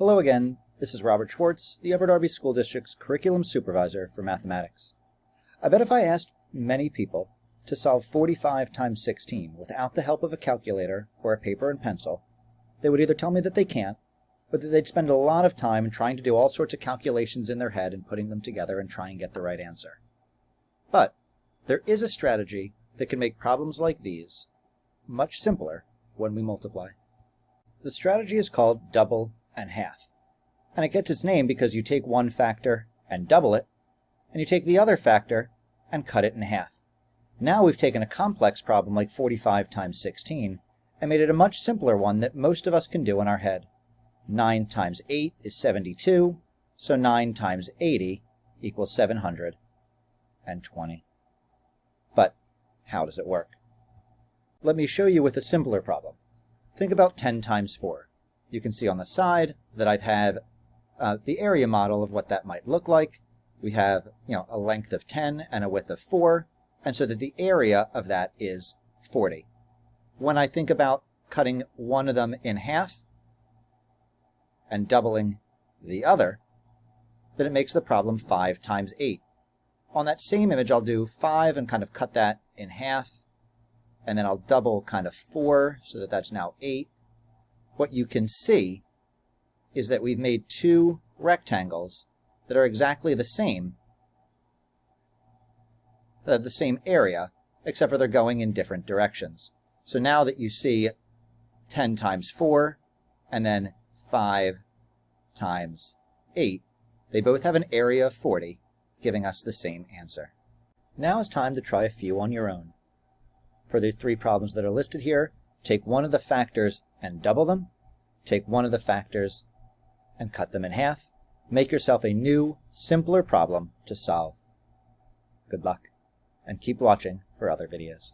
Hello again, this is Robert Schwartz, the Upper Darby School District's Curriculum Supervisor for Mathematics. I bet if I asked many people to solve 45 times 16 without the help of a calculator or a paper and pencil, they would either tell me that they can't, or that they'd spend a lot of time trying to do all sorts of calculations in their head and putting them together and try and get the right answer. But there is a strategy that can make problems like these much simpler when we multiply. The strategy is called double and half. And it gets its name because you take one factor and double it, and you take the other factor and cut it in half. Now we've taken a complex problem like 45 times 16 and made it a much simpler one that most of us can do in our head. 9 times 8 is 72, so 9 times 80 equals 720. But how does it work? Let me show you with a simpler problem. Think about 10 times 4. You can see on the side that I've had the area model of what that might look like. We have a length of 10 and a width of 4, and so that the area of that is 40. When I think about cutting one of them in half and doubling the other, then it makes the problem 5 times 8. On that same image, I'll do 5 and kind of cut that in half, and then I'll double kind of 4 so that that's now 8. What you can see is that we've made two rectangles that are exactly the same area, except for they're going in different directions. So now that you see 10 times 4 and then 5 times 8, they both have an area of 40, giving us the same answer. Now it's time to try a few on your own. For the three problems that are listed here, take one of the factors and double them, take one of the factors and cut them in half. Make yourself a new, simpler problem to solve. Good luck, and keep watching for other videos.